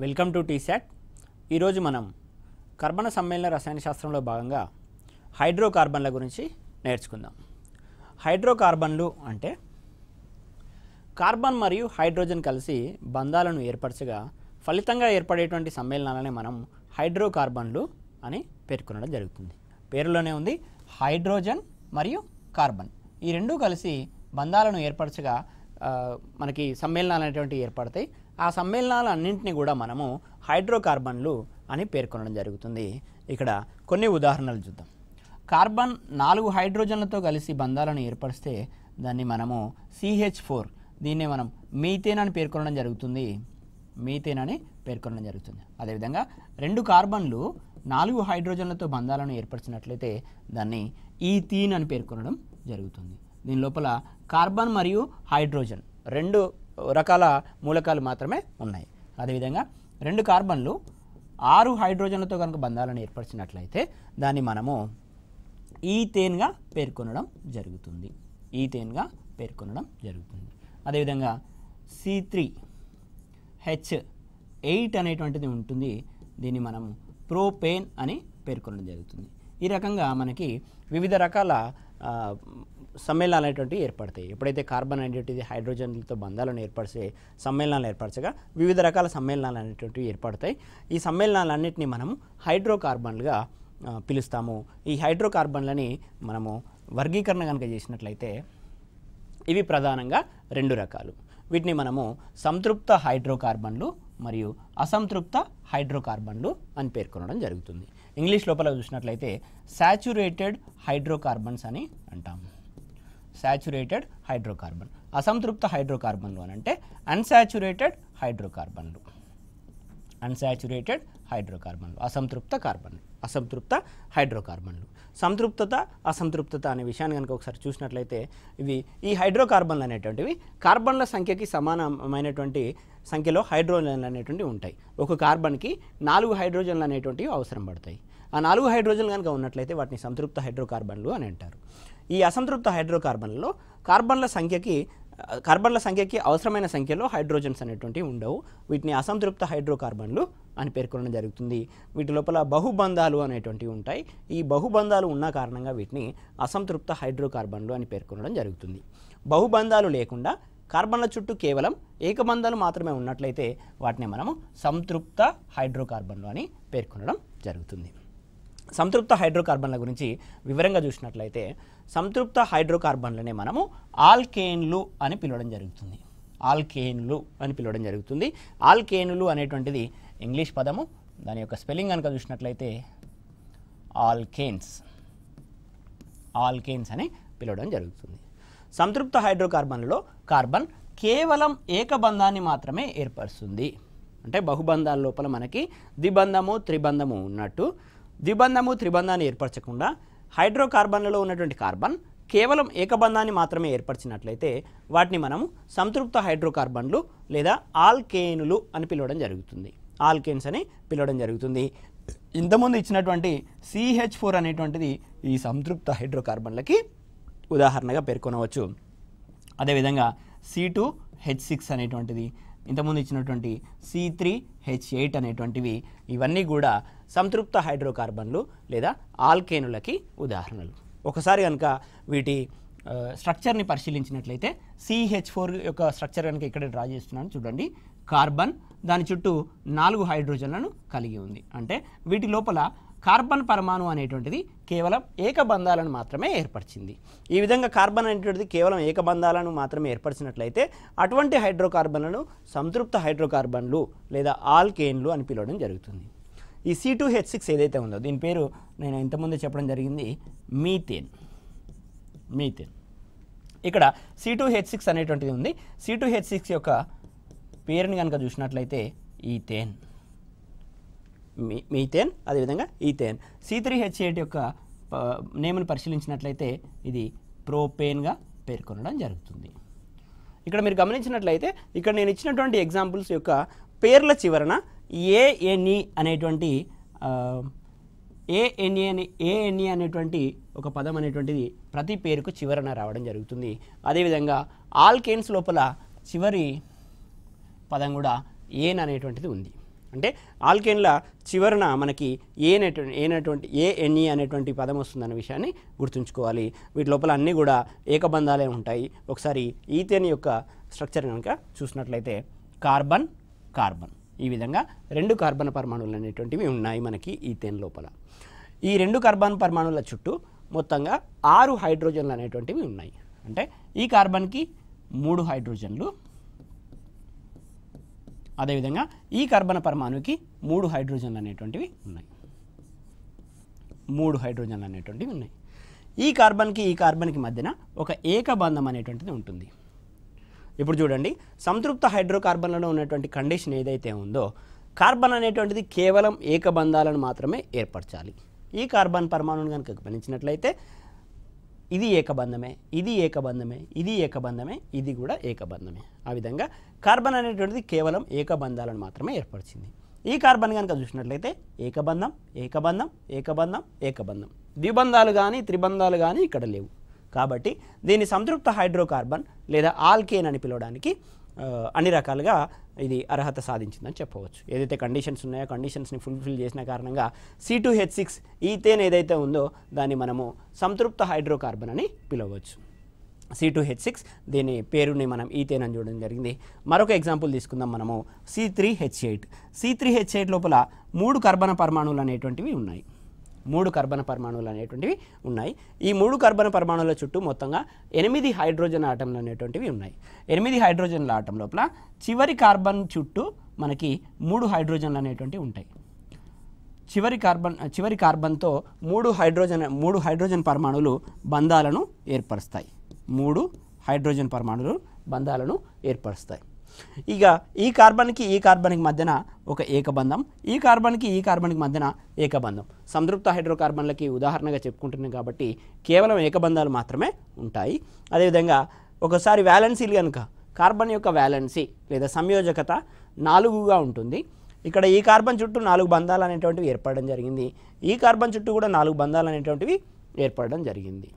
Welcome to T-SAT. ఈరోజు మనం కర్బన సమ్మేళన రసాయన శాస్త్రంలో భాగంగా హైడ్రోకార్బన్ల గురించి నేర్చుకుందాం. హైడ్రోకార్బన్లు అంటే కార్బన్ మరియు హైడ్రోజన్ కలిసి బంధాలను ఏర్పరచగా ఫలితంగా ఏర్పడేటువంటి సమ్మేళనాలనే మనం హైడ్రోకార్బన్లు అని పేర్కొనడం జరుగుతుంది. పేరులోనే ఉంది హైడ్రోజన్ మరియు కార్బన్, ఈ రెండూ కలిసి బంధాలను ఏర్పరచగా మనకి సమ్మేళనాలు అనేటువంటివి ఏర్పడతాయి. ఆ సమ్మేళనాలన్నింటినీ కూడా మనము హైడ్రోకార్బన్లు అని పేర్కొనడం జరుగుతుంది. ఇక్కడ కొన్ని ఉదాహరణలు చూద్దాం. కార్బన్ 4 హైడ్రోజన్లతో కలిసి బంధాలను ఏర్పరిస్తే దాన్ని మనము CH4, దీన్నే మనం మీథేన్ అని పేర్కొనడం జరుగుతుంది. మీథేన్ అని పేర్కొనడం జరుగుతుంది. అదేవిధంగా 2 కార్బన్లు 4 హైడ్రోజన్లతో బంధాలను ఏర్పరిచినట్లయితే దాన్ని ఈథీన్ అని పేర్కొనడం జరుగుతుంది. దీని లోపల కార్బన్ మరియు హైడ్రోజన్ 2 రకాల మూలకాలు మాత్రమే ఉన్నాయి. అదేవిధంగా 2 కార్బన్లు 6 హైడ్రోజన్లతో కనుక బంధాలను ఏర్పరిచినట్లయితే దాన్ని మనము ఈథేన్గా పేర్కొనడం జరుగుతుంది. ఈథేన్గా పేర్కొనడం జరుగుతుంది. అదేవిధంగా C3H8 అనేటువంటిది ఉంటుంది. దీన్ని మనం ప్రోపేన్ అని పేర్కొనడం జరుగుతుంది. ఈ రకంగా మనకి వివిధ రకాల సమ్మేళనాలు అనేటువంటివి ఏర్పడతాయి. ఎప్పుడైతే కార్బన్ అనేటువంటిది హైడ్రోజన్లతో బంధాలను ఏర్పరిచే సమ్మేళనాలు ఏర్పరచగా వివిధ రకాల సమ్మేళనాలు అనేటువంటివి ఏర్పడతాయి. ఈ సమ్మేళనాలన్నింటినీ మనము హైడ్రోకార్బన్లుగా పిలుస్తాము. ఈ హైడ్రోకార్బన్లని మనము వర్గీకరణ కనుక చేసినట్లయితే ఇవి ప్రధానంగా 2 రకాలు. వీటిని మనము సంతృప్త హైడ్రోకార్బన్లు మరియు అసంతృప్త హైడ్రోకార్బన్లు అని పేర్కొనడం జరుగుతుంది. ఇంగ్లీష్ లోపల చూసినట్లయితే సాచురేటెడ్ హైడ్రోకార్బన్స్ అని అంటాము. Saturated hydrocarbon. అసంతృప్త హైడ్రోకార్బన్లు అని అంటే అన్సాచురేటెడ్ హైడ్రోకార్బన్లు. అన్సాచురేటెడ్ హైడ్రోకార్బన్లు, అసంతృప్త కార్బన్లు, అసంతృప్త హైడ్రోకార్బన్లు. సంతృప్తత, అసంతృప్తత అనే విషయాన్ని కనుక ఒకసారి చూసినట్లయితే ఈ హైడ్రోకార్బన్లు అనేటువంటివి కార్బన్ల సంఖ్యకి సమానమైనటువంటి సంఖ్యలో హైడ్రోజన్లు అనేటువంటివి ఉంటాయి. ఒక కార్బన్కి 4 హైడ్రోజన్లు అనేటువంటివి అవసరం పడతాయి. ఆ 4 హైడ్రోజన్లు కనుక ఉన్నట్లయితే వాటిని సంతృప్త హైడ్రోకార్బన్లు అని అంటారు. ఈ అసంతృప్త హైడ్రోకార్బన్లలో కార్బన్ల సంఖ్యకి అవసరమైన సంఖ్యలో హైడ్రోజన్స్ అనేటువంటివి ఉండవు. వీటిని అసంతృప్త హైడ్రోకార్బన్లు అని పేర్కొనడం జరుగుతుంది. వీటి లోపల బహుబంధాలు అనేటువంటివి ఉంటాయి. ఈ బహుబంధాలు ఉన్న కారణంగా వీటిని అసంతృప్త హైడ్రోకార్బన్లు అని పేర్కొనడం జరుగుతుంది. బహుబంధాలు లేకుండా కార్బన్ల చుట్టూ కేవలం ఏకబంధాలు మాత్రమే ఉన్నట్లయితే వాటిని మనము సంతృప్త హైడ్రోకార్బన్లు అని పేర్కొనడం జరుగుతుంది. సంతృప్త హైడ్రోకార్బన్ల గురించి వివరంగా చూసినట్లయితే సంతృప్త హైడ్రోకార్బన్లనే మనము ఆల్కేన్లు అని పిలవడం జరుగుతుంది. ఆల్కేన్లు అని పిలవడం జరుగుతుంది. ఆల్కేనులు అనేటువంటిది ఇంగ్లీష్ పదము. దాని యొక్క స్పెల్లింగ్ కనుక చూసినట్లయితే ఆల్కేన్స్ అని పిలవడం జరుగుతుంది. సంతృప్త హైడ్రోకార్బన్లలో కార్బన్ కేవలం ఏకబంధాన్ని మాత్రమే ఏర్పరుస్తుంది. అంటే బహుబంధాల లోపల మనకి ద్విబంధము, త్రిబంధము ఉన్నట్టు ద్విబంధము, త్రిబంధాన్ని ఏర్పరచకుండా హైడ్రోకార్బన్లలో ఉన్నటువంటి కార్బన్ కేవలం ఏకబంధాన్ని మాత్రమే ఏర్పరిచినట్లయితే వాటిని మనము సంతృప్త హైడ్రోకార్బన్లు లేదా ఆల్కేనులు అని పిలవడం జరుగుతుంది. ఆల్కేన్స్ అని పిలవడం జరుగుతుంది. ఇంతకుముందు ఇచ్చినటువంటి CH4 అనేటువంటిది ఈ సంతృప్త హైడ్రోకార్బన్లకి ఉదాహరణగా పేర్కొనవచ్చు. అదేవిధంగా C2H6 అనేటువంటిది, ఇంతకుముందు ఇచ్చినటువంటి C3H8 అనేటువంటివి, ఇవన్నీ కూడా సంతృప్త హైడ్రోకార్బన్లు లేదా ఆల్కేనులకి ఉదాహరణలు. ఒకసారి కనుక వీటి స్ట్రక్చర్ని పరిశీలించినట్లయితే CH4 యొక్క స్ట్రక్చర్ కనుక ఇక్కడ డ్రా చేస్తున్నాను చూడండి. కార్బన్ దాని చుట్టూ 4 హైడ్రోజన్లను కలిగి ఉంది. అంటే వీటి లోపల కార్బన్ పరమాణు అనేటువంటిది కేవలం ఏకబంధాలను మాత్రమే ఏర్పరిచింది. ఈ విధంగా కార్బన్ అనేటువంటిది కేవలం ఏకబంధాలను మాత్రమే ఏర్పరిచినట్లయితే అటువంటి హైడ్రోకార్బన్లను సంతృప్త హైడ్రోకార్బన్లు లేదా ఆల్కేన్లు అని పిలవడం జరుగుతుంది. ఈ C2H6 ఏదైతే ఉందో దీని పేరు నేను ఇంతకుముందే చెప్పడం జరిగింది, మీథేన్. ఇక్కడ C2H6 అనేటువంటిది ఉంది. C2H6 యొక్క పేరుని కనుక చూసినట్లయితే మీథేన్, అదేవిధంగా ఈథేన్. C3H8 యొక్క నేమ్ని పరిశీలించినట్లయితే ఇది ప్రోపేన్గా పేర్కొనడం జరుగుతుంది. ఇక్కడ మీరు గమనించినట్లయితే ఇక్కడ నేను ఇచ్చినటువంటి ఎగ్జాంపుల్స్ యొక్క పేర్ల చివరన ANE అనేటువంటి ANE అనేటువంటి ఒక పదం అనేటువంటిది ప్రతి పేరుకు చివరన రావడం జరుగుతుంది. అదేవిధంగా ఆల్కేన్స్ లోపల చివరి పదం కూడా ఏన్ అనేటువంటిది ఉంది. అంటే ఆల్కేన్ల చివరన మనకి ఏఎన్ఈ అనేటువంటి పదం వస్తుందన్న విషయాన్ని గుర్తుంచుకోవాలి. వీటి లోపల అన్నీ కూడా ఏకబంధాలే ఉంటాయి. ఒకసారి ఈథేన్ యొక్క స్ట్రక్చర్ కనుక చూసినట్లయితే కార్బన్ కార్బన్ ఈ విధంగా 2 కార్బన్ పరమాణువులు అనేటువంటివి ఉన్నాయి మనకి ఈథేన్ లోపల. ఈ 2 కార్బన్ పరమాణువుల చుట్టూ మొత్తంగా 6 హైడ్రోజన్లు అనేటువంటివి ఉన్నాయి. అంటే ఈ కార్బన్కి 3 హైడ్రోజన్లు, అదేవిధంగా ఈ కార్బన్ పరమాణువుకి 3 హైడ్రోజన్లు అనేటువంటివి ఉన్నాయి. 3 హైడ్రోజన్లు అనేటువంటివి ఉన్నాయి. ఈ కార్బన్కి మధ్యన ఒక ఏకబంధం అనేటువంటిది ఉంటుంది. ఇప్పుడు చూడండి, సంతృప్త హైడ్రోకార్బన్లలో ఉన్నటువంటి కండిషన్ ఏదైతే ఉందో కార్బన్ అనేటువంటిది కేవలం ఏకబంధాలను మాత్రమే ఏర్పరచాలి. ఈ కార్బన్ పరమాణువును కనుక గమనించినట్లయితే ఇది ఏకబంధమే, ఇది ఏకబంధమే, ఇది ఏకబంధమే, ఇది కూడా ఏకబంధమే. ఆ విధంగా కార్బన్ అనేటువంటిది కేవలం ఏకబంధాలను మాత్రమే ఏర్పరిచింది. ఈ కార్బన్ కనుక చూసినట్లయితే ఏకబంధం ఏకబంధం ఏకబంధం ఏకబంధం, ద్విబంధాలు కానీ త్రిబంధాలు కానీ ఇక్కడ లేవు. కాబట్టి దీన్ని సంతృప్త హైడ్రోకార్బన్ లేదా ఆల్కేన్ అని పిలవడానికి అన్ని రకాలుగా ఇది అర్హత సాధించిందని చెప్పవచ్చు. ఏదైతే కండిషన్స్ ఉన్నాయో కండిషన్స్ని ఫుల్ఫిల్ చేసిన కారణంగా C2H6 ఈథేన్ ఏదైతే ఉందో దాన్ని మనము సంతృప్త హైడ్రోకార్బన్ అని పిలవచ్చు. C2H6 దీని పేరుని మనం ఈథేన్ అని చూడడం జరిగింది. మరొక ఎగ్జాంపుల్ తీసుకుందాం మనము C3H8. C3H8 లోపల 3 కార్బన్ పరమాణువులు అనేటువంటివి ఉన్నాయి. 3 కార్బన్ పరమాణువులు అనేటువంటివి ఉన్నాయి. ఈ 3 కార్బన్ పరమాణువుల చుట్టూ మొత్తంగా 8 హైడ్రోజన్ ఆటంలు అనేటువంటివి ఉన్నాయి. 8 హైడ్రోజన్ల ఆటం లోపల చివరి కార్బన్ చుట్టూ మనకి 3 హైడ్రోజన్లు అనేటువంటివి ఉంటాయి. చివరి కార్బన్తో 3 హైడ్రోజన్ పరమాణువులు బంధాలను ఏర్పరుస్తాయి. 3 హైడ్రోజన్ పరమాణువులు బంధాలను ఏర్పరుస్తాయి. ఇక ఈ కార్బన్కి మధ్యన ఒక ఏకబంధం, ఈ కార్బన్కి మధ్యన ఏకబంధం. సంతృప్త హైడ్రోకార్బన్లకి ఉదాహరణగా చెప్పుకుంటున్నాం కాబట్టి కేవలం ఏకబంధాలు మాత్రమే ఉంటాయి. అదేవిధంగా ఒకసారి వ్యాలెన్సీలు కనుక కార్బన్ యొక్క వ్యాలెన్సీ లేదా సంయోజకత 4గా ఉంటుంది. ఇక్కడ ఈ కార్బన్ చుట్టూ 4 బంధాలు అనేటువంటివి ఏర్పడడం జరిగింది. ఈ కార్బన్ చుట్టూ కూడా 4 బంధాలు అనేటువంటివి ఏర్పడడం జరిగింది.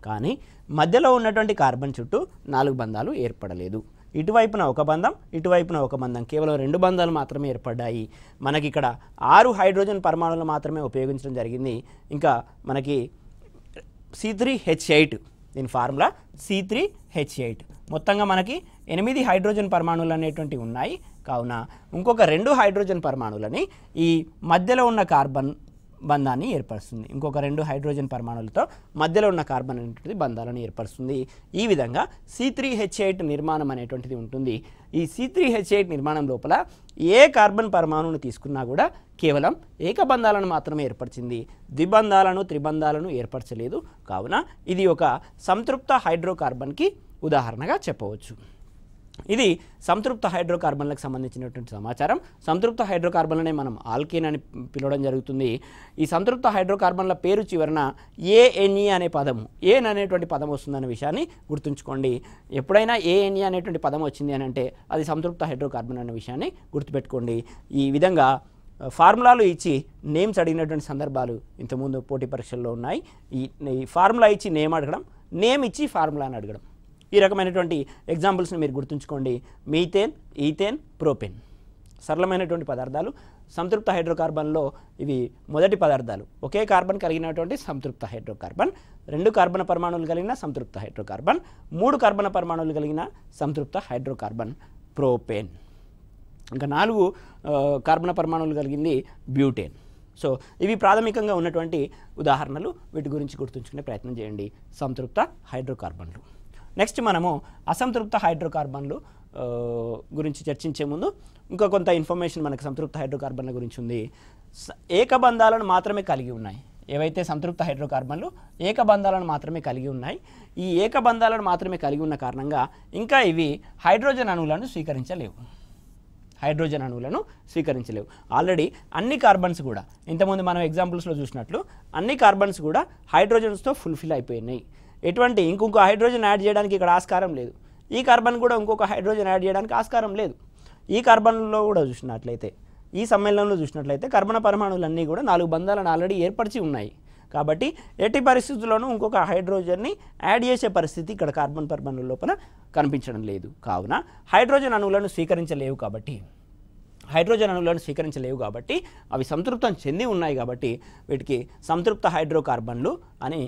కానీ మధ్యలో ఉన్నటువంటి కార్బన్ చుట్టూ 4 బంధాలు ఏర్పడలేదు. ఇటువైపున ఒక బంధం, ఇటువైపున ఒక బంధం, కేవలం 2 బంధాలు మాత్రమే ఏర్పడ్డాయి. మనకి ఇక్కడ 6 హైడ్రోజన్ పరమాణువులు మాత్రమే ఉపయోగించడం జరిగింది. ఇంకా మనకి C3H8 దీని ఫార్ములా C3H8. మొత్తంగా మనకి 8 హైడ్రోజన్ పరమాణువులు అనేటువంటివి ఉన్నాయి. కావున ఇంకొక 2 హైడ్రోజన్ పరమాణువులని ఈ మధ్యలో ఉన్న కార్బన్ బంధాన్ని ఏర్పరుస్తుంది. ఇంకొక 2 హైడ్రోజన్ పరమాణువులతో మధ్యలో ఉన్న కార్బన్ అనేటువంటిది బంధాలను ఏర్పరుస్తుంది. ఈ విధంగా C3H8 నిర్మాణం అనేటువంటిది ఉంటుంది. ఈ C3H8 నిర్మాణం లోపల ఏ కార్బన్ పరమాణువును తీసుకున్నా కూడా కేవలం ఏకబంధాలను మాత్రమే ఏర్పరిచింది. ద్విబంధాలను త్రిబంధాలను ఏర్పరచలేదు. కావున ఇది ఒక సంతృప్త హైడ్రోకార్బన్కి ఉదాహరణగా చెప్పవచ్చు. ఇది సంతృప్త హైడ్రోకార్బన్లకు సంబంధించినటువంటి సమాచారం. సంతృప్త హైడ్రోకార్బన్లనే మనం ఆల్కేన్ అని పిలవడం జరుగుతుంది. ఈ సంతృప్త హైడ్రోకార్బన్ల పేరు చివరన ఏఎన్ఈ అనే పదము, ఏన్ అనేటువంటి పదం వస్తుందనే విషయాన్ని గుర్తుంచుకోండి. ఎప్పుడైనా ఏఎన్ఈ అనేటువంటి పదం వచ్చింది అని అంటే అది సంతృప్త హైడ్రోకార్బన్ అనే విషయాన్ని గుర్తుపెట్టుకోండి. ఈ విధంగా ఫార్ములాలు ఇచ్చి నేమ్స్ అడిగినటువంటి సందర్భాలు ఇంతకుముందు పోటీ పరీక్షల్లో ఉన్నాయి. ఈ ఫార్ములా ఇచ్చి నేమ్ అడగడం, నేమ్ ఇచ్చి ఫార్ములాని అడగడం, ఈ రకమైనటువంటి ఎగ్జాంపుల్స్ని మీరు గుర్తుంచుకోండి. మీథేన్, ఈథేన్, ప్రోపెన్ సరళమైనటువంటి పదార్థాలు. సంతృప్త హైడ్రోకార్బన్లో ఇవి మొదటి పదార్థాలు. ఒకే కార్బన్ కలిగినటువంటి సంతృప్త హైడ్రోకార్బన్, 2 కార్బన్ పరమాణువులు కలిగిన సంతృప్త హైడ్రోకార్బన్, 3 కార్బన్ పరమాణువులు కలిగిన సంతృప్త హైడ్రోకార్బన్ ప్రోపెన్. ఇంకా 4 కార్బన్ పరమాణువులు కలిగింది బ్యూటేన్. సో ఇవి ప్రాథమికంగా ఉన్నటువంటి ఉదాహరణలు. వీటి గురించి గుర్తుంచుకునే ప్రయత్నం చేయండి. సంతృప్త హైడ్రోకార్బన్లు. నెక్స్ట్ మనము అసంతృప్త హైడ్రోకార్బన్లు గురించి చర్చించే ముందు ఇంకా కొంత ఇన్ఫర్మేషన్ మనకు సంతృప్త హైడ్రోకార్బన్ల గురించి ఉంది. ఏకబంధాలను మాత్రమే కలిగి ఉన్నాయి. ఏవైతే సంతృప్త హైడ్రోకార్బన్లు ఏకబంధాలను మాత్రమే కలిగి ఉన్నాయి. ఈ ఏకబంధాలను మాత్రమే కలిగి ఉన్న కారణంగా ఇంకా ఇవి హైడ్రోజన్ అణువులను స్వీకరించలేవు. ఆల్రెడీ అన్ని కార్బన్స్ కూడా ఇంతకుముందు మనం ఎగ్జాంపుల్స్లో చూసినట్లు అన్ని కార్బన్స్ కూడా హైడ్రోజన్స్తో ఫుల్ఫిల్ అయిపోయినాయి. ఎటువంటి ఇంకొక హైడ్రోజన్ యాడ్ చేయడానికి ఇక్కడ ఆస్కారం లేదు. ఈ కార్బన్ కూడా ఇంకొక హైడ్రోజన్ యాడ్ చేయడానికి ఆస్కారం లేదు. ఈ కార్బన్లో కూడా చూసినట్లయితే, ఈ సమ్మేళనంలో చూసినట్లయితే కార్బన్ పరమాణువులన్నీ కూడా 4 బంధాలను ఆల్రెడీ ఏర్పరిచి ఉన్నాయి. కాబట్టి ఎట్టి పరిస్థితుల్లోనూ ఇంకొక హైడ్రోజన్ని యాడ్ చేసే పరిస్థితి ఇక్కడ కార్బన్ పరమాణువుల లోపల కనిపించడం లేదు. కావున హైడ్రోజన్ అణువులను స్వీకరించలేవు. కాబట్టి హైడ్రోజన్ అణువులను స్వీకరించలేవు కాబట్టి అవి సంతృప్తం చెంది ఉన్నాయి కాబట్టి వీటికి సంతృప్త హైడ్రోకార్బన్లు అని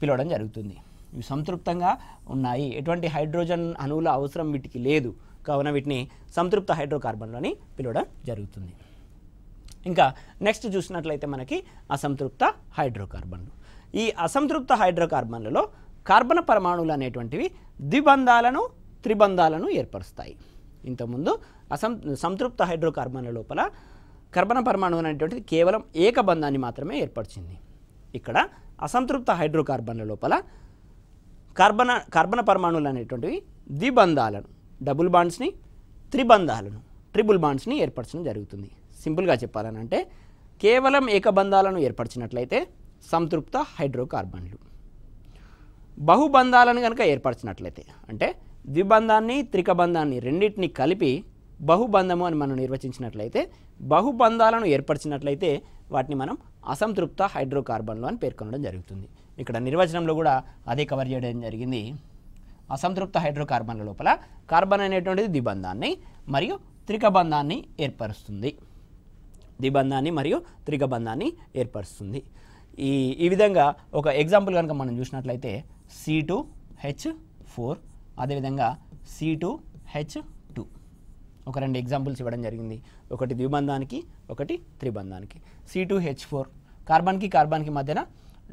పిలవడం జరుగుతుంది. ఇవి సంతృప్తంగా ఉన్నాయి, ఎటువంటి హైడ్రోజన్ అణువుల అవసరం వీటికి లేదు, కావున వీటిని సంతృప్త హైడ్రోకార్బన్లు అని పిలవడం జరుగుతుంది. ఇంకా నెక్స్ట్ చూసినట్లయితే మనకి అసంతృప్త హైడ్రోకార్బన్లు. ఈ అసంతృప్త హైడ్రోకార్బన్లలో కార్బన పరమాణువులు అనేటువంటివి ద్విబంధాలను త్రిబంధాలను ఏర్పరుస్తాయి. ఇంతకుముందు సంతృప్త హైడ్రోకార్బన్ల లోపల కార్బన పరమాణువు అనేటువంటిది కేవలం ఏకబంధాన్ని మాత్రమే ఏర్పరిచింది. ఇక్కడ అసంతృప్త హైడ్రోకార్బన్ల లోపల కార్బన పరమాణువులు అనేటువంటివి ద్విబంధాలను డబుల్ బాండ్స్ని త్రిబంధాలను ట్రిపుల్ బాండ్స్ని ఏర్పరచడం జరుగుతుంది. సింపుల్గా చెప్పాలనంటే కేవలం ఏకబంధాలను ఏర్పరిచినట్లయితే సంతృప్త హైడ్రోకార్బన్లు, బహుబంధాలను కనుక ఏర్పరిచినట్లయితే అంటే ద్విబంధాన్ని త్రికబంధాన్ని రెండింటిని కలిపి బహుబంధము అని మనం నిర్వచించినట్లయితే, బహుబంధాలను ఏర్పరిచినట్లయితే వాటిని మనం అసంతృప్త హైడ్రోకార్బన్లు అని పేర్కొనడం జరుగుతుంది. ఇక్కడ నిర్వచనంలో కూడా అదే కవర్ చేయడం జరిగింది. అసంతృప్త హైడ్రోకార్బన్ల లోపల కార్బన్ అనేటువంటిది ద్విబంధాన్ని మరియు త్రికబంధాన్ని ఏర్పరుస్తుంది. ద్విబంధాన్ని మరియు త్రికబంధాన్ని ఏర్పరుస్తుంది. ఈ విధంగా ఒక ఎగ్జాంపుల్ కనుక మనం చూసినట్లయితే C2H4 అదేవిధంగా C2H2 ఒక రెండు ఎగ్జాంపుల్స్ ఇవ్వడం జరిగింది. ఒకటి ద్విబంధానికి, ఒకటి త్రిబంధానికి. C2H4 కార్బన్కి కార్బన్కి మధ్యన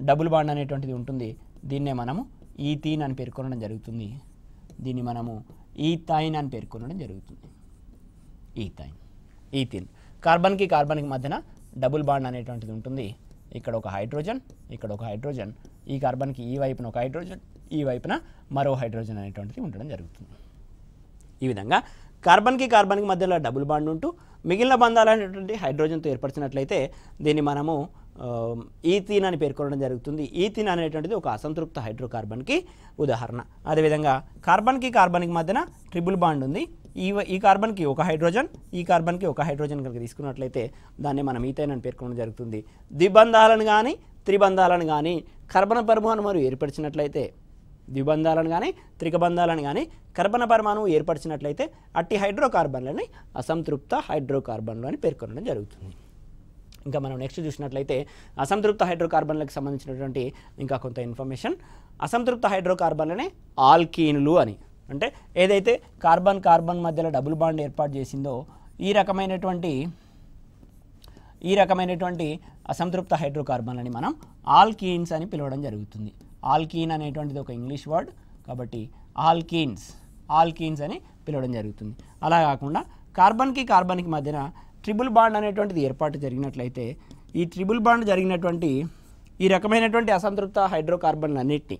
డబుల్ బాండ్ అనేటువంటిది ఉంటుంది. దీన్నే మనము ఈథీన్ అని పేర్కొనడం జరుగుతుంది. దీన్ని మనము ఈథైన్ అని పేర్కొనడం జరుగుతుంది. ఈథీన్ కార్బన్కి కార్బన్కి మధ్యన డబుల్ బాండ్ అనేటువంటిది ఉంటుంది. ఇక్కడ ఒక హైడ్రోజన్, ఇక్కడ ఒక హైడ్రోజన్, ఈ కార్బన్కి ఈ వైపున ఒక హైడ్రోజన్, ఈ వైపున మరో హైడ్రోజన్ అనేటువంటిది ఉండడం జరుగుతుంది. ఈ విధంగా కార్బన్కి కార్బన్కి మధ్యలో డబుల్ బాండ్ ఉంటూ మిగిలిన బంధాలు అనేటువంటి హైడ్రోజన్తో ఏర్పరిచినట్లయితే దీన్ని మనము ఈథీన్ అని పేర్కొనడం జరుగుతుంది. ఈథీన్ అనేటువంటిది ఒక అసంతృప్త హైడ్రోకార్బన్కి ఉదాహరణ. అదేవిధంగా కార్బన్కి కార్బన్కి మధ్యన ట్రిపుల్ బాండ్ ఉంది. ఈ కార్బన్కి ఒక హైడ్రోజన్, ఈ కార్బన్కి ఒక హైడ్రోజన్ కనుక తీసుకున్నట్లయితే దాన్ని మనం ఈథైన్ అని పేర్కొనడం జరుగుతుంది. ద్విబంధాలను కానీ త్రిబంధాలను కానీ కార్బన పరమాణువు ఏర్పరిచినట్లయితే, ద్విబంధాలను కానీ త్రికబంధాలను కానీ కార్బన పరమాణువు ఏర్పరిచినట్లయితే అట్టి హైడ్రోకార్బన్లని అసంతృప్త హైడ్రోకార్బన్లు అని పేర్కొనడం జరుగుతుంది. ఇంకా మనం నెక్స్ట్ చూసినట్లయితే అసంతృప్త హైడ్రోకార్బన్లకు సంబంధించినటువంటి ఇంకా కొంత ఇన్ఫర్మేషన్. అసంతృప్త హైడ్రోకార్బన్లనే ఆల్కీన్లు అని, అంటే ఏదైతే కార్బన్ కార్బన్ మధ్యలో డబుల్ బాండ్ ఏర్పాటు చేసిందో ఈ రకమైనటువంటి అసంతృప్త హైడ్రోకార్బన్లని మనం ఆల్కీన్స్ అని పిలవడం జరుగుతుంది. ఆల్కీన్ అనేటువంటిది ఒక ఇంగ్లీష్ వర్డ్ కాబట్టి ఆల్కీన్స్ అని పిలవడం జరుగుతుంది. అలా కాకుండా కార్బన్కి కార్బన్కి మధ్యన ట్రిపుల్ బాండ్ అనేటువంటిది ఏర్పాటు జరిగినట్లయితే ఈ ట్రిపుల్ బాండ్ జరిగినటువంటి ఈ రకమైనటువంటి అసంతృప్త హైడ్రోకార్బన్లు అన్నిటినీ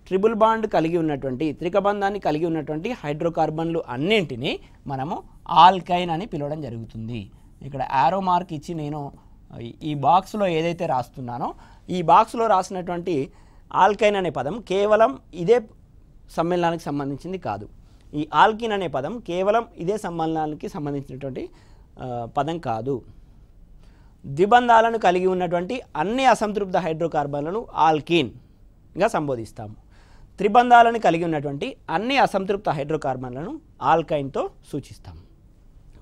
ట్రిపుల్ బాండ్ కలిగి ఉన్నటువంటి త్రికబంధాన్ని కలిగి ఉన్నటువంటి హైడ్రోకార్బన్లు అన్నింటినీ మనము ఆల్కైన్ అని పిలవడం జరుగుతుంది. ఇక్కడ యారో మార్క్ ఇచ్చి నేను ఈ బాక్స్లో ఏదైతే రాస్తున్నానో ఈ బాక్స్లో రాసినటువంటి ఆల్కైన్ అనే పదం కేవలం ఇదే సమ్మేళనానికి సంబంధించింది కాదు. ఈ ఆల్కిన్ అనే పదం కేవలం ఇదే సమ్మేళనానికి సంబంధించినటువంటి పదం కాదు. ద్విబంధాలను కలిగి ఉన్నటువంటి అన్ని అసంతృప్త హైడ్రోకార్బన్లను ఆల్కీన్గా సంబోధిస్తాము. త్రిబంధాలను కలిగి ఉన్నటువంటి అన్ని అసంతృప్త హైడ్రోకార్బన్లను ఆల్కైన్తో సూచిస్తాము.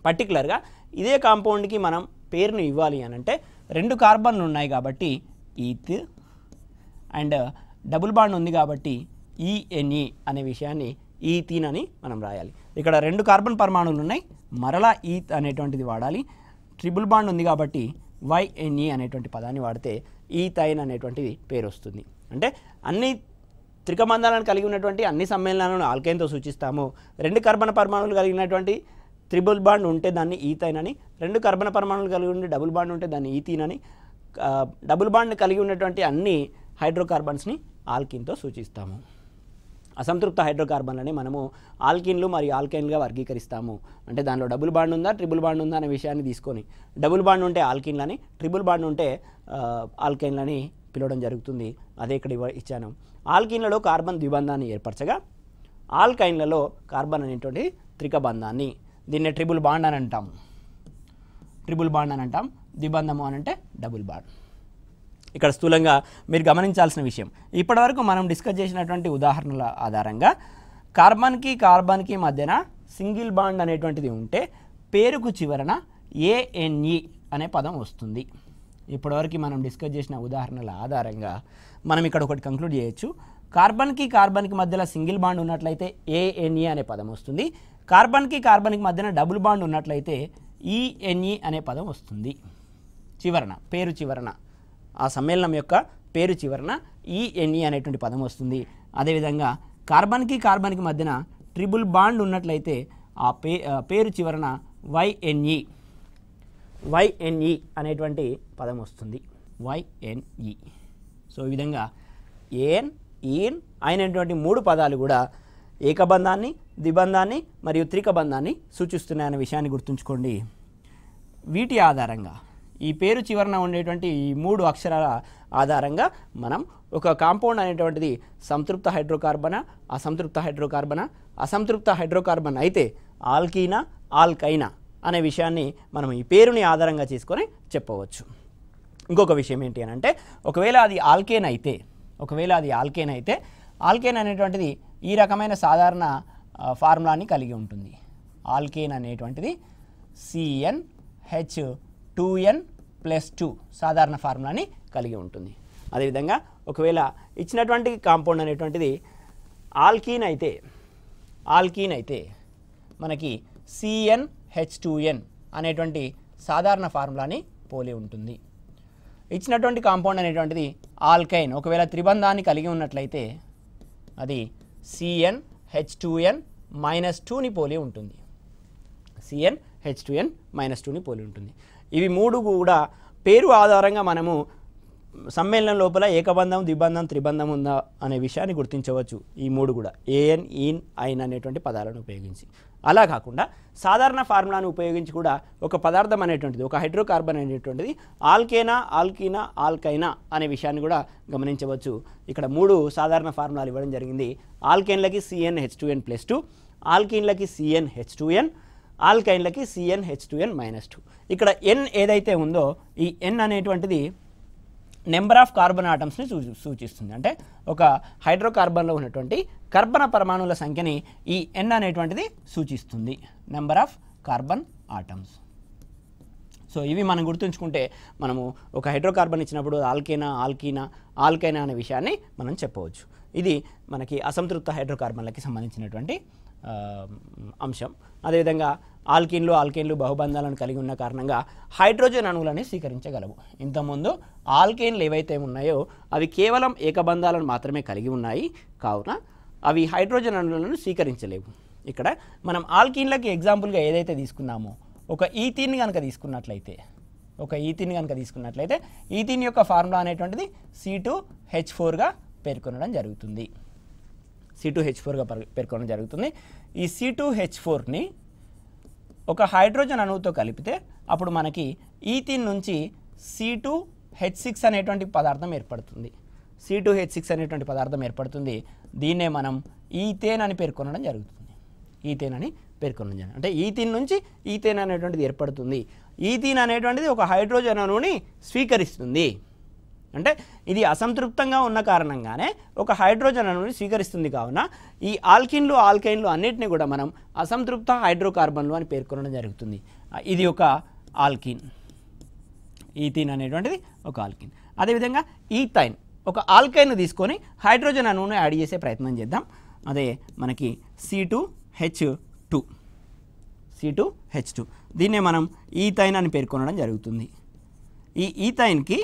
పర్టికులర్గా ఇదే కాంపౌండ్కి మనం పేరును ఇవ్వాలి అని అంటే రెండు కార్బన్లు ఉన్నాయి కాబట్టి ఈత్ అండ్ డబుల్ బాండ్ ఉంది కాబట్టి ఈఎన్ఈ అనే విషయాన్ని ఈథీన్ అని మనం రాయాలి. ఇక్కడ రెండు కార్బన్ పరమాణువులు ఉన్నాయి, మరలా ఈత్ అనేటువంటిది వాడాలి. ట్రిపుల్ బాండ్ ఉంది కాబట్టి వైఎన్ఈ అనేటువంటి పదాన్ని వాడితే ఈథైన్ అనేటువంటిది పేరు వస్తుంది. అంటే అన్ని త్రికబంధాలను కలిగి ఉన్నటువంటి అన్ని సమ్మేళనాలను ఆల్కైన్తో సూచిస్తాము. రెండు కార్బన పరమాణువులు కలిగినటువంటి ట్రిపుల్ బాండ్ ఉంటే దాన్ని ఈథైన్ అని, రెండు కార్బన పరమాణువులు కలిగి ఉండి డబుల్ బాండ్ ఉంటే దాన్ని ఈథీన్ అని, డబుల్ బాండ్ కలిగి ఉన్నటువంటి అన్ని హైడ్రోకార్బన్స్ని ఆల్కిన్తో సూచిస్తాము. అసంతృప్త హైడ్రోకార్బన్లని మనము ఆల్కిన్లు మరియు ఆల్కైన్లుగా వర్గీకరిస్తాము. అంటే దానిలో డబుల్ బాండ్ ఉందా ట్రిపుల్ బాండ్ ఉందా అనే విషయాన్ని తీసుకొని డబుల్ బాండ్ ఉంటే ఆల్కిన్లని, ట్రిపుల్ బాండ్ ఉంటే ఆల్కైన్లని పిలవడం జరుగుతుంది. అదే ఇక్కడ ఇచ్చాను. ఆల్కిన్లలో కార్బన్ ద్విబంధాన్ని ఏర్పరచగా ఆల్కైన్లలో కార్బన్ అనేటువంటి త్రికబంధాన్ని, దీన్నే ట్రిపుల్ బాండ్ అని అంటాం. ద్విబంధము అని అంటే డబుల్ బాండ్. ఇక్కడ స్థూలంగా మీరు గమనించాల్సిన విషయం, ఇప్పటివరకు మనం డిస్కస్ చేసినటువంటి ఉదాహరణల ఆధారంగా కార్బన్కి కార్బన్కి మధ్యన సింగిల్ బాండ్ అనేటువంటిది ఉంటే పేరుకు చివరన ANE అనే పదం వస్తుంది. ఇప్పటివరకు మనం డిస్కస్ చేసిన ఉదాహరణల ఆధారంగా మనం ఇక్కడ ఒకటి కంక్లూడ్ చేయొచ్చు. కార్బన్కి కార్బన్కి మధ్యలో సింగిల్ బాండ్ ఉన్నట్లయితే ANE అనే పదం వస్తుంది. కార్బన్కి కార్బన్కి మధ్యన డబుల్ బాండ్ ఉన్నట్లయితే ENE అనే పదం వస్తుంది. చివరన పేరు చివరన ఆ సమ్మేళనం యొక్క పేరు చివరన ENE అనేటువంటి పదం వస్తుంది. అదేవిధంగా కార్బన్కి కార్బన్కి మధ్యన ట్రిపుల్ బాండ్ ఉన్నట్లయితే ఆ పేరు చివరన YNE అనేటువంటి పదం వస్తుంది. YNE. సో ఈ విధంగా ఏన్ ఈన్ అయినటువంటి 3 పదాలు కూడా ఏకబంధాన్ని, ద్విబంధాన్ని మరియు త్రికబంధాన్ని సూచిస్తున్నాయనే విషయాన్ని గుర్తుంచుకోండి. వీటి ఆధారంగా ఈ పేరు చివరన ఉండేటువంటి ఈ 3 అక్షరాల ఆధారంగా మనం ఒక కాంపౌండ్ అనేటువంటిది సంతృప్త హైడ్రోకార్బనా, అసంతృప్త హైడ్రోకార్బనా, అసంతృప్త హైడ్రోకార్బన్ అయితే ఆల్కీనా, ఆల్కైనా అనే విషయాన్ని మనం ఈ పేరుని ఆధారంగా చేసుకొని చెప్పవచ్చు. ఇంకొక విషయం ఏంటి అని అంటే ఒకవేళ అది ఆల్కేన్ అయితే ఆల్కేన్ అనేటువంటిది ఈ రకమైన సాధారణ ఫార్ములాని కలిగి ఉంటుంది. ఆల్కేన్ అనేటువంటిది CnH2n+2 సాధారణ ఫార్ములాని కలిగి ఉంటుంది. అదేవిధంగా ఒకవేళ ఇచ్చినటువంటి కాంపౌండ్ అనేటువంటిది ఆల్కీన్ అయితే మనకి CnH2n అనేటువంటి సాధారణ ఫార్ములాని పోలి ఉంటుంది. ఇచ్చినటువంటి కాంపౌండ్ అనేటువంటిది ఆల్కైన్ ఒకవేళ త్రిబంధాన్ని కలిగి ఉన్నట్లయితే అది CnH2n-2ని పోలి ఉంటుంది. CnH2n-2ని పోలి ఉంటుంది. ఇవి 3 కూడా పేరు ఆధారంగా మనము సమ్మేళనం లోపల ఏకబంధం, ద్విబంధం, త్రిబంధం ఉందా అనే విషయాన్ని గుర్తించవచ్చు. ఈ 3 కూడా ఏఎన్, ఈన్, ఐన్ అనేటువంటి పదాలను ఉపయోగించి. అలా కాకుండా సాధారణ ఫార్ములాను ఉపయోగించి కూడా ఒక పదార్థం అనేటువంటిది, ఒక హైడ్రోకార్బన్ అనేటువంటిది ఆల్కేనా, ఆల్కీనా, ఆల్కైనా అనే విషయాన్ని కూడా గమనించవచ్చు. ఇక్కడ 3 సాధారణ ఫార్ములాలు ఇవ్వడం జరిగింది. ఆల్కేన్లకి CnH2n+2, ఆల్కీన్లకి CnH2n, ఆల్కైన్లకి CnH2n-2. ఇక్కడ N ఏదైతే ఉందో ఈ N అనేటువంటిది నెంబర్ ఆఫ్ కార్బన్ ఆటమ్స్ని సూచిస్తుంది. అంటే ఒక హైడ్రోకార్బన్లో ఉన్నటువంటి కర్బన పరమాణువుల సంఖ్యని ఈ N అనేటువంటిది సూచిస్తుంది, number of carbon atoms. So ఇవి మనం గుర్తుంచుకుంటే మనము ఒక హైడ్రోకార్బన్ ఇచ్చినప్పుడు ఆల్కేనా, ఆల్కీనా, ఆల్కైనా అనే విషయాన్ని మనం చెప్పవచ్చు. ఇది మనకి అసంతృప్త హైడ్రోకార్బన్లకి సంబంధించినటువంటి అంశం. అదేవిధంగా ఆల్కేన్లు బహుబంధాలను కలిగి ఉన్న కారణంగా హైడ్రోజన్ అణువులని స్వీకరించగలవు. ఇంతకుముందు ఆల్కేన్లు ఏవైతే ఉన్నాయో అవి కేవలం ఏకబంధాలను మాత్రమే కలిగి ఉన్నాయి, కావున అవి హైడ్రోజన్ అణువులను స్వీకరించలేవు. ఇక్కడ మనం ఆల్కీన్లకి ఎగ్జాంపుల్గా ఏదైతే తీసుకున్నామో ఒక ఈథీన్ కనుక తీసుకున్నట్లయితే ఈథీన్ యొక్క ఫార్ములా అనేటువంటిది C2H4గా పేర్కొనడం జరుగుతుంది. C2H4గా పేర్కొనడం జరుగుతుంది. ఈ C2H4ని ఒక హైడ్రోజన్ అణువుతో కలిపితే అప్పుడు మనకి ఈథీన్ నుంచి C2H6 అనేటువంటి పదార్థం ఏర్పడుతుంది. C2H6 అనేటువంటి పదార్థం ఏర్పడుతుంది. దీన్నే మనం ఈథేన్ అని పేర్కొనడం జరుగుతుంది. అంటే ఈథీన్ నుంచి ఈథేన్ అనేటువంటిది ఏర్పడుతుంది. ఈథీన్ అనేటువంటిది ఒక హైడ్రోజన్ అణువుని స్వీకరిస్తుంది. అంటే ఇది అసంతృప్తంగా ఉన్న కారణంగానే ఒక హైడ్రోజన్ అణువుని స్వీకరిస్తుంది. కావున ఈ ఆల్కైన్లు అన్నిటిని కూడా మనం అసంతృప్త హైడ్రోకార్బన్లు అని పేర్కొనడం జరుగుతుంది. ఇది ఒక ఆల్కీన్, ఈథీన్ అనేటువంటిది ఒక ఆల్కీన్. అదేవిధంగా ఈథైన్ ఒక ఆల్కైన్ తీసుకొని హైడ్రోజన్ అణువును యాడ్ చేసే ప్రయత్నం చేద్దాం. అదే మనకి C2H2 దీన్నే మనం ఈథైన్ అని పేర్కొనడం జరుగుతుంది. ఈ ఈథైన్కి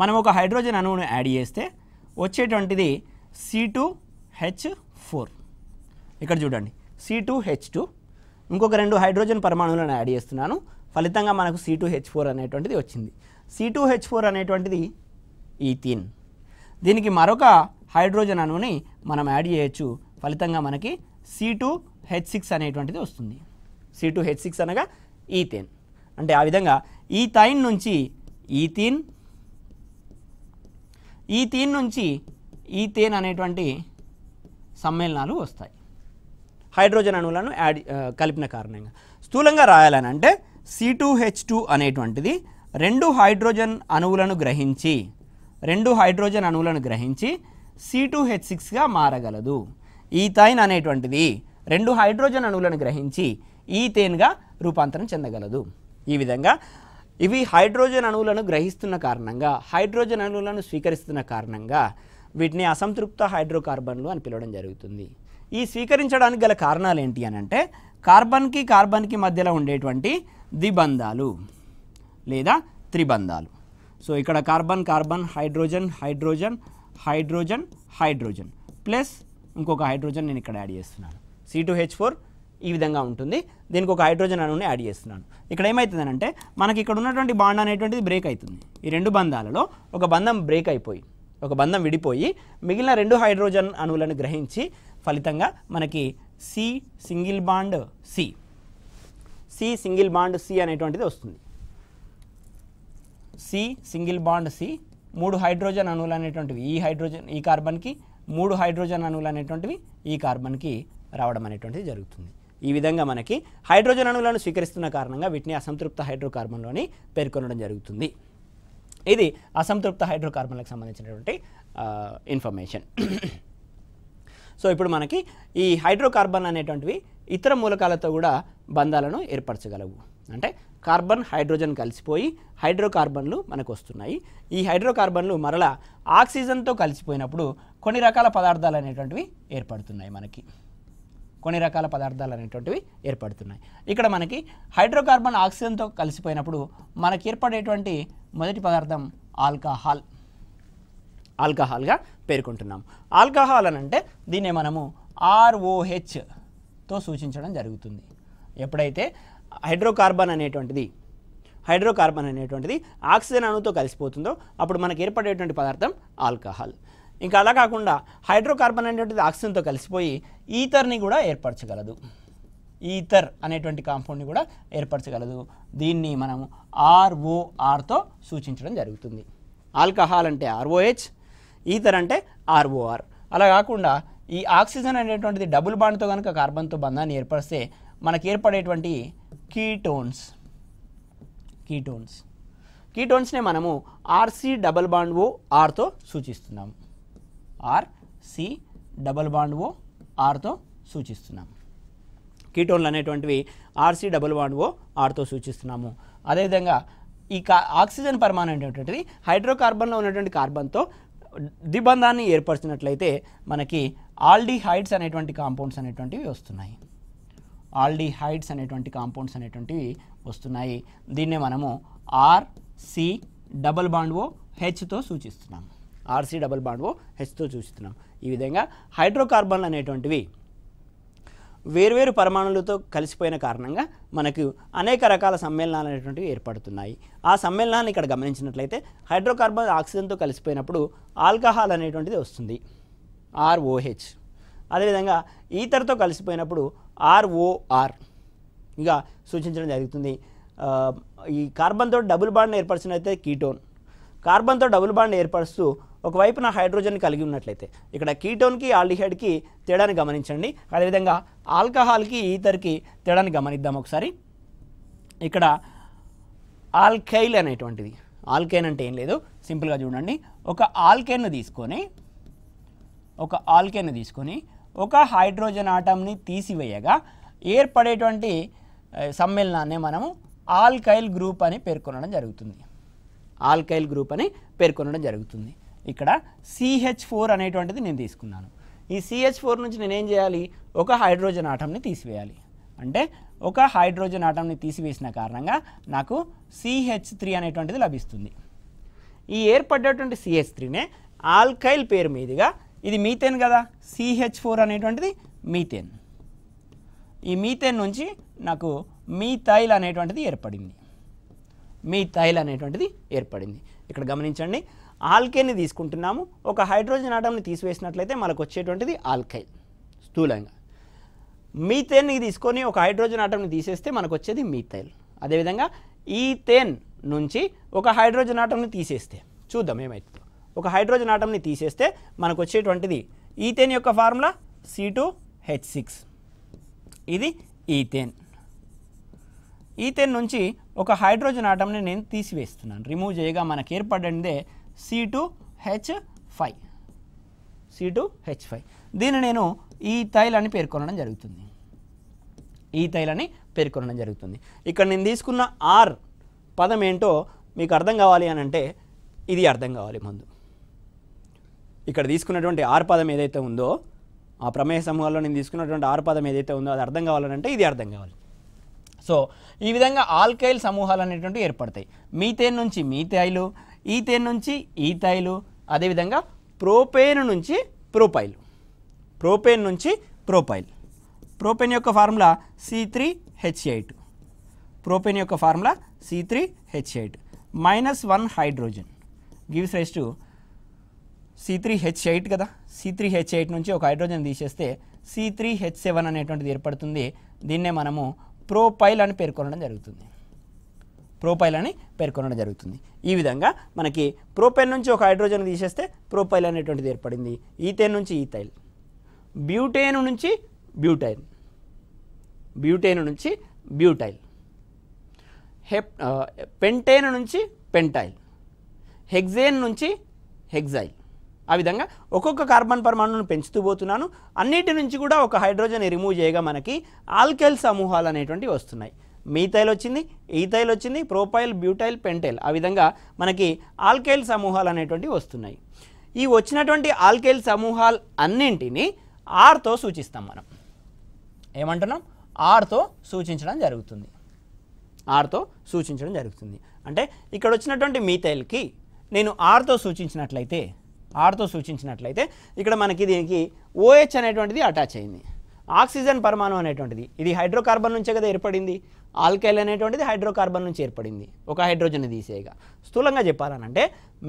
మనం ఒక హైడ్రోజన్ అణువును యాడ్ చేస్తే వచ్చేటువంటిది C2H4. ఇక్కడ చూడండి C2H2, ఇంకొక 2 హైడ్రోజన్ పరమాణువులను యాడ్ చేస్తున్నాను, ఫలితంగా మనకు C2H4 అనేటువంటిది వచ్చింది. C2H4 అనేటువంటిది ఈథీన్. దీనికి మరొక హైడ్రోజన్ అణువుని మనం యాడ్ చేయొచ్చు, ఫలితంగా మనకి C2H6 అనేటువంటిది వస్తుంది. C2H6 అనగా ఈథేన్. అంటే ఆ విధంగా ఈథైన్ నుంచి ఈథీన్ నుంచి ఈథేన్ అనేటువంటి సమ్మేళనాలు వస్తాయి హైడ్రోజన్ అణువులను కలిపిన కారణంగా. స్థూలంగా రాయాలని అంటే C2H2 అనేటువంటిది 2 హైడ్రోజన్ అణువులను గ్రహించి C2H6గా మారగలదు. ఈథైన్ అనేటువంటిది 2 హైడ్రోజన్ అణువులను గ్రహించి ఈథేన్గా రూపాంతరం చెందగలదు. ఈ విధంగా ఇవి హైడ్రోజన్ అణువులను గ్రహిస్తున్న కారణంగా, హైడ్రోజన్ అణువులను స్వీకరిస్తున్న కారణంగా వీటిని అసంతృప్త హైడ్రోకార్బన్లు అని పిలవడం జరుగుతుంది. ఈ స్వీకరించడానికి గల కారణాలు ఏంటి అని అంటే కార్బన్కి మధ్యలో ఉండేటువంటి ద్విబంధాలు లేదా త్రిబంధాలు. సో ఇక్కడ కార్బన్ హైడ్రోజన్ ప్లస్ ఇంకొక హైడ్రోజన్ నేను ఇక్కడ యాడ్ చేస్తున్నాను, C2H4 ఈ విధంగా ఉంటుంది. దీనికి ఒక హైడ్రోజన్ అణువుని యాడ్ చేస్తున్నాను. ఇక్కడ ఏమవుతుందనంటే మనకి ఇక్కడ ఉన్నటువంటి బాండ్ అనేటువంటిది బ్రేక్ అవుతుంది. ఈ 2 బంధాలలో ఒక బంధం బ్రేక్ అయిపోయి, ఒక బంధం విడిపోయి మిగిలిన 2 హైడ్రోజన్ అణువులను గ్రహించి ఫలితంగా మనకి సింగిల్ బాండ్ సి అనేటువంటిది వస్తుంది. సింగిల్ బాండ్ సి 3 హైడ్రోజన్ అణువులు అనేటువంటివి ఈ కార్బన్కి, 3 హైడ్రోజన్ అణువులు అనేటువంటివి ఈ కార్బన్కి రావడం అనేటువంటిది జరుగుతుంది. ఈ విధంగా మనకి హైడ్రోజన్ అణువులను స్వీకరిస్తున్న కారణంగా వీటిని అసంతృప్త హైడ్రోకార్బన్లోని పేర్కొనడం జరుగుతుంది. ఇది అసంతృప్త హైడ్రోకార్బన్లకు సంబంధించినటువంటి ఇన్ఫర్మేషన్. సో ఇప్పుడు మనకి ఈ హైడ్రోకార్బన్ అనేటువంటివి ఇతర మూలకాలతో కూడా బంధాలను ఏర్పరచగలవు. అంటే కార్బన్ హైడ్రోజన్ కలిసిపోయి హైడ్రోకార్బన్లు మనకు వస్తున్నాయి. ఈ హైడ్రోకార్బన్లు మరలా ఆక్సిజన్తో కలిసిపోయినప్పుడు కొన్ని రకాల పదార్థాలు అనేటువంటివి ఏర్పడుతున్నాయి. ఇక్కడ మనకి హైడ్రోకార్బన్ ఆక్సిజన్తో కలిసిపోయినప్పుడు మనకి ఏర్పడేటువంటి మొదటి పదార్థం ఆల్కహాల్గా పేర్కొంటున్నాం. ఆల్కహాల్ అని అంటే దీన్నే మనము ROHతో సూచించడం జరుగుతుంది. ఎప్పుడైతే హైడ్రోకార్బన్ అనేటువంటిది ఆక్సిజన్ అణువుతో కలిసిపోతుందో అప్పుడు మనకి ఏర్పడేటువంటి పదార్థం ఆల్కహాల్. ఇంకా అలా కాకుండా హైడ్రోకార్బన్ అనేటువంటిది ఆక్సిజన్తో కలిసిపోయి ఈథర్ని కూడా ఏర్పరచగలదు. ఈథర్ అనేటువంటి కాంపౌండ్ని కూడా ఏర్పరచగలదు. దీన్ని మనము RORతో సూచించడం జరుగుతుంది. ఆల్కహాల్ అంటే ROH, ఈథర్ అంటే ROR. అలా కాకుండా ఈ ఆక్సిజన్ అనేటువంటిది డబుల్ బాండ్తో కనుక కార్బన్తో బంధాన్ని ఏర్పరిస్తే మనకి ఏర్పడేటువంటి కీటోన్స్నే మనము RC+ORతో సూచిస్తున్నాము. RC+ORతో సూచిస్తున్నాము. కీటోన్లు అనేటువంటివి RC+ORతో సూచిస్తున్నాము. అదేవిధంగా ఈ ఆక్సిజన్ పరమాణు అనేటువంటిది హైడ్రోకార్బన్లో ఉన్నటువంటి కార్బన్తో ద్విబంధాన్ని ఏర్పరిచినట్లయితే మనకి ఆల్డిహైడ్స్ అనేటువంటి కాంపౌండ్స్ అనేటువంటివి వస్తున్నాయి. దీన్నే మనము RC+OHతో సూచిస్తున్నాము. ఈ విధంగా హైడ్రోకార్బన్లు అనేటువంటివి వేర్వేరు పరమాణులతో కలిసిపోయిన కారణంగా మనకు అనేక రకాల సమ్మేళనాలు అనేటువంటివి ఏర్పడుతున్నాయి. ఆ సమ్మేళనాన్ని ఇక్కడ గమనించినట్లయితే హైడ్రోకార్బన్ ఆక్సిజన్తో కలిసిపోయినప్పుడు ఆల్కహాల్ అనేటువంటిది వస్తుంది, ROH. అదేవిధంగా ఈథర్తో కలిసిపోయినప్పుడు RORగా సూచించడం జరుగుతుంది. ఈ కార్బన్తో డబుల్ బాండ్ ఏర్పరిచినట్లయితే కీటోన్, కార్బన్తో డబుల్ బాండ్ ఏర్పరుస్తూ ఒకవైపున హైడ్రోజన్ కలిగి ఉన్నట్లయితే ఇక్కడ కీటోన్కి ఆల్డిహైడ్కి తేడాని గమనించండి. అదేవిధంగా ఆల్కహాల్కి ఈథర్కి తేడాని గమనిద్దాం ఒకసారి. ఇక్కడ ఆల్కైల్ అనేటువంటిది, ఆల్కైన్ అంటే ఏం లేదు, సింపుల్గా చూడండి. ఒక ఆల్కైన్ను తీసుకొని ఒక హైడ్రోజన్ ఆటంని తీసివేయగా ఏర్పడేటువంటి సమ్మేళనాన్ని మనము ఆల్కైల్ గ్రూప్ అని పేర్కొనడం జరుగుతుంది. ఇక్కడ CH4 అనేటువంటిది నేను తీసుకున్నాను. ఈ CH4 నుంచి నేనేం చేయాలి, ఒక హైడ్రోజన్ ఆటంని తీసివేయాలి. అంటే ఒక హైడ్రోజన్ ఆటంని తీసివేసిన కారణంగా నాకు CH3 అనేటువంటిది లభిస్తుంది. ఈ ఏర్పడేటువంటి CH3నే ఆల్కైల్ పేరు మీదుగా, ఇది మీథేన్ కదా, CH4 అనేటువంటిది మీథేన్. ఈ మీథేన్ నుంచి నాకు మీథైల్ అనేటువంటిది ఏర్పడింది. ఇక్కడ గమనించండి, ఆల్కేన్ని తీసుకుంటున్నాము, ఒక హైడ్రోజన్ ఆటంని తీసివేసినట్లయితే మనకు వచ్చేటువంటిది ఆల్కైల్ స్థూలంగా. మీథేన్ని తీసుకొని ఒక హైడ్రోజన్ ఆటంని తీసేస్తే మనకు వచ్చేది మీథైల్. అదేవిధంగా ఈథేన్ నుంచి ఒక హైడ్రోజన్ ఆటంని తీసేస్తే చూద్దాం ఏమవుతుందో. ఒక హైడ్రోజన్ ఆటంని తీసేస్తే మనకు వచ్చేటువంటిది ఈథేన్ యొక్క ఫార్ములా C2H6. ఇది ఈథేన్. ఈథేన్ నుంచి ఒక హైడ్రోజన్ ఆటంని నేను తీసివేస్తున్నాను, రిమూవ్ చేయగా మనకు ఏర్పడిందే C2H5. దీన్ని నేను ఈథైల్ అని పేర్కొనడం జరుగుతుంది. ఈథైల్ అని పేర్కొనడం జరుగుతుంది. ఇక్కడ నేను తీసుకున్న ఆర్ పదం ఏంటో మీకు అర్థం కావాలి అని అంటే ఇది అర్థం కావాలి ముందు. ఇక్కడ తీసుకున్నటువంటి ఆర్ పదం ఏదైతే ఉందో ఆ ప్రమేయ సమూహాల్లో నేను తీసుకున్నటువంటి ఆర్ పదం ఏదైతే ఉందో అది అర్థం కావాలంటే ఇది అర్థం కావాలి. సో ఈ విధంగా ఆల్కైల్ సమూహాలు అనేటువంటివి ఏర్పడతాయి. మీథేన్ నుంచి మీథైలు, ఈథేన్ నుంచి ఈథైలు, అదేవిధంగా ప్రోపేన్ నుంచి ప్రోపైల్, ప్రోపేన్ నుంచి ప్రోపైల్. ప్రోపేన్ యొక్క ఫార్ములా C3H8, ప్రోపేన్ యొక్క formula C3H8 -1 hydrogen gives rise to C3H8 కదా. C3H8 నుంచి ఒక హైడ్రోజన్ తీసేస్తే C3H7 అనేటువంటిది ఏర్పడుతుంది. దీన్నే మనము ప్రోపైల్ అని పేర్కొనడం జరుగుతుంది, ప్రోపైల్ అని పేర్కొనడం జరుగుతుంది. ఈ విధంగా మనకి ప్రోపేన్ నుంచి ఒక హైడ్రోజన్ తీసేస్తే ప్రోపైల్ అనేటువంటిది ఏర్పడింది. ఈథేన్ నుంచి ఈథైల్, బ్యూటేన్ నుంచి బ్యూటైల్, బ్యూటేన్ నుంచి బ్యూటైల్, పెంటేన్ నుంచి పెంటైల్, హెక్సేన్ నుంచి హెక్సైల్. ఆ విధంగా ఒక్కొక్క కార్బన్ పరమాణువును పెంచుతూ పోతున్నాను. అన్నిటి నుంచి కూడా ఒక హైడ్రోజన్ రిమూవ్ చేయగా మనకి ఆల్కైల్ సమూహాలు అనేటువంటివి వస్తున్నాయి. మీథైల్ వచ్చింది, ఈథైల్ వచ్చింది, ప్రోపైల్, బ్యూటైల్, పెంటైల్. ఆ విధంగా మనకి ఆల్కైల్ సమూహాలు అనేటువంటివి వస్తున్నాయి. ఈ వచ్చినటువంటి ఆల్కైల్ సమూహాలు అన్నింటినీ ఆర్తో సూచిస్తాం. మనం ఏమంటున్నాం? ఆర్తో సూచించడం జరుగుతుంది, ఆర్తో సూచించడం జరుగుతుంది. అంటే ఇక్కడ వచ్చినటువంటి మీథైల్కి నేను ఆర్తో సూచించినట్లయితే, ఆర్తో సూచించినట్లయితే ఇక్కడ మనకి దీనికి OH అనేటువంటిది అటాచ్ అయింది. ఆక్సిజన్ పరమాణు అనేటువంటిది ఇది హైడ్రోకార్బన్ నుంచే కదా ఏర్పడింది. ఆల్కైల్ అనేటువంటిది హైడ్రోకార్బన్ నుంచి ఏర్పడింది ఒక హైడ్రోజన్ తీసేయగా. స్థూలంగా చెప్పాలనంటే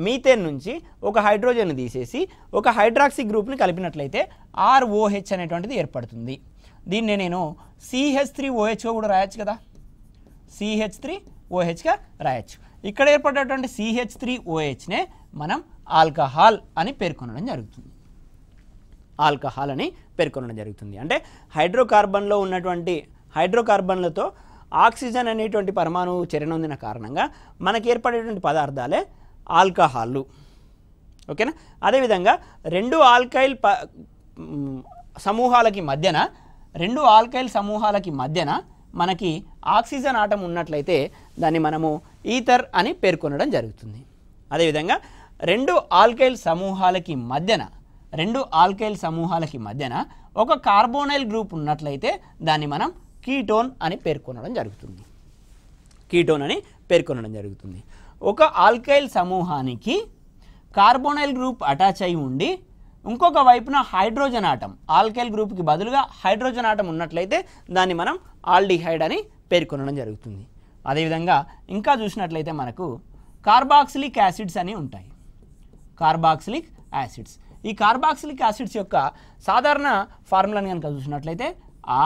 మీథేన్ నుంచి ఒక హైడ్రోజన్ తీసేసి ఒక హైడ్రాక్సీ గ్రూప్ని కలిపినట్లయితే ROH అనేటువంటిది ఏర్పడుతుంది. దీన్ని నేను CH3OHగా కూడా రాయొచ్చు కదా, CH3OHగా రాయొచ్చు. ఇక్కడ ఏర్పడేటువంటి CH3OHనే మనం ఆల్కహాల్ అని పేర్కొనడం జరుగుతుంది, ఆల్కహాల్ అని పేర్కొనడం జరుగుతుంది. అంటే హైడ్రోకార్బన్లో ఉన్నటువంటి హైడ్రోకార్బన్లతో ఆక్సిజన్ అనేటువంటి పరమాణువు చర్యనొందిన కారణంగా మనకి ఏర్పడేటువంటి పదార్థాలే ఆల్కహాళ్ళు. ఓకేనా? అదేవిధంగా రెండు ఆల్కైల్ సమూహాలకి మధ్యన, రెండు ఆల్కైల్ సమూహాలకి మధ్యన మనకి ఆక్సిజన్ ఆటం ఉన్నట్లయితే దాన్ని మనము ఈథర్ అని పేర్కొనడం జరుగుతుంది. అదేవిధంగా రెండు ఆల్కైల్ సమూహాలకి మధ్యన, రెండు ఆల్కైల్ సమూహాలకి మధ్యన ఒక కార్బోనైల్ గ్రూప్ ఉన్నట్లయితే దాన్ని మనం కీటోన్ అని పేర్కొనడం జరుగుతుంది, కీటోన్ అని పేర్కొనడం జరుగుతుంది. ఒక ఆల్కైల్ సమూహానికి కార్బోనైల్ గ్రూప్ అటాచ్ అయి ఉండి ఇంకొక వైపున హైడ్రోజన్ ఆటం, ఆల్కైల్ గ్రూప్కి బదులుగా హైడ్రోజన్ ఆటం ఉన్నట్లయితే దాన్ని మనం ఆల్డిహైడ్ అని పేర్కొనడం జరుగుతుంది. అదేవిధంగా ఇంకా చూసినట్లయితే మనకు కార్బాక్సిలిక్ యాసిడ్స్ అని ఉంటాయి, కార్బాక్సిలిక్ యాసిడ్స్. ఈ కార్బాక్సిలిక్ యాసిడ్స్ యొక్క సాధారణ ఫార్ములాని కనుక చూసినట్లయితే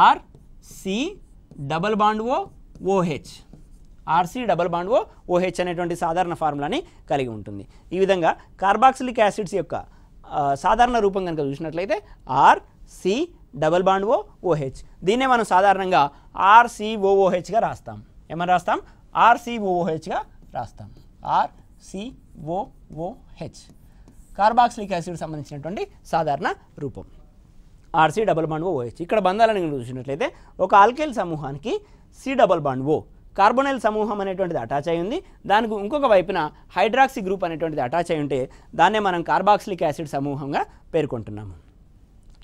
RC≡OH, RC≡OH అనేటువంటి సాధారణ ఫార్ములాని కలిగి ఉంటుంది. ఈ విధంగా కార్బాక్సిలిక్ యాసిడ్స్ యొక్క సాధారణ రూపం కనుక చూసినట్లయితే RC≡OH. దీన్నే మనం సాధారణంగా RCOOHగా రాస్తాం. ఏమని రాస్తాం? RCOOHగా రాస్తాం, RCOOH. కార్బాక్సిలిక్ యాసిడ్ సంబంధించినటువంటి సాధారణ రూపం RC≡OH. ఇక్కడ బంధాలను చూసినట్లయితే ఒక ఆల్కైల్ సమూహానికి C≡O, కార్బోనైల్ సమూహం అనేటువంటిది అటాచ్ అయి ఉంది, దానికి ఇంకొక వైపున హైడ్రాక్సీ గ్రూప్ అనేటువంటిది అటాచ్ అయి ఉంటే దాన్నే మనం కార్బాక్సిలిక్ యాసిడ్ సమూహంగా పేర్కొంటున్నాము.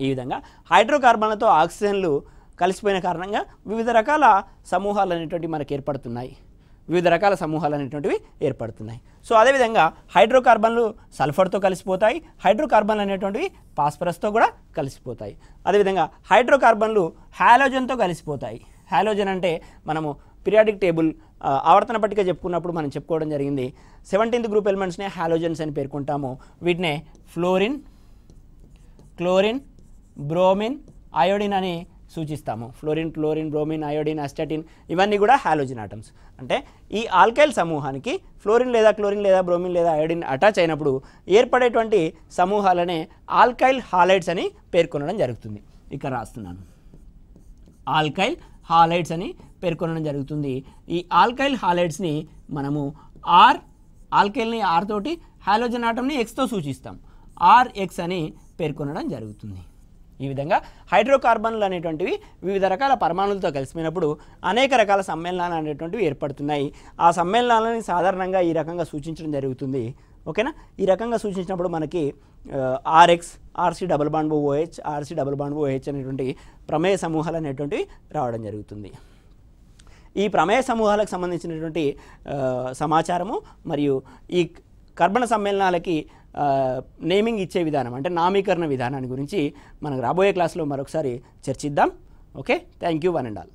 ఈ విధంగా హైడ్రోకార్బన్లతో ఆక్సిజన్లు కలిసిపోయిన కారణంగా వివిధ రకాల సమూహాలు అనేటువంటివి మనకు ఏర్పడుతున్నాయి, వివిధ రకాల సమూహాలు అనేటువంటివి ఏర్పడుతున్నాయి. సో అదేవిధంగా హైడ్రోకార్బన్లు సల్ఫర్తో కలిసిపోతాయి, హైడ్రోకార్బన్లు అనేటువంటివి ఫాస్ఫరస్తో కూడా కలిసిపోతాయి. అదేవిధంగా హైడ్రోకార్బన్లు హాలోజన్తో కలిసిపోతాయి. హాలోజన్ అంటే మనము పీరియాడిక్ టేబుల్ ఆవర్తన పట్టిక చెప్పుకున్నప్పుడు మనం చెప్పుకోవడం జరిగింది. 17th గ్రూప్ ఎలిమెంట్స్నే హాలోజన్స్ అని పేర్కొంటాము. వీటినే ఫ్లోరిన్, క్లోరిన్, బ్రోమిన్, అయోడిన్ అని సూచిస్తాము. Fluorine, chlorine, bromine, iodine, astatine ఇవన్నీ కూడా హాలోజన్ ఆటమ్స్. అంటే ఈ ఆల్కైల్ సమూహానికి ఫ్లోరిన్ లేదా క్లోరిన్ లేదా బ్రోమిన్ లేదా అయోడిన్ అటాచ్ అయినప్పుడు ఏర్పడేటువంటి సమూహాలనే ఆల్కైల్ హాలైడ్స్ అని పేర్కొనడం జరుగుతుంది. ఇక్కడ రాస్తున్నాను, ఆల్కైల్ హాలైడ్స్ అని పేర్కొనడం జరుగుతుంది. ఈ ఆల్కైల్ హాలైడ్స్ని మనము ఆల్కైల్ని R తోటి, హాలోజన్ ఆటంని X తో సూచిస్తాం, RX అని పేర్కొనడం జరుగుతుంది. ఈ విధంగా హైడ్రోకార్బన్లు అనేటువంటివి వివిధ రకాల పరమాణులతో కలిసిపోయినప్పుడు అనేక రకాల సమ్మేళనాలు అనేటువంటివి ఏర్పడుతున్నాయి. ఆ సమ్మేళనాలని సాధారణంగా ఈ రకంగా సూచించడం జరుగుతుంది. ఓకేనా? ఈ రకంగా సూచించినప్పుడు మనకి RX, RC double bond OH, RC double bond OH అనేటువంటి ప్రమేయ సమూహాలు అనేటువంటివి రావడం జరుగుతుంది. ఈ ప్రమేయ సమూహాలకు సంబంధించినటువంటి సమాచారము మరియు ఈ కర్బన సమ్మేళనాలకి నేమింగ్ ఇచ్చే విధానం అంటే నామీకరణ విధానాన్ని గురించి మనకు రాబోయే క్లాస్లో మరొకసారి చర్చిద్దాం. Okay, thank you one and all.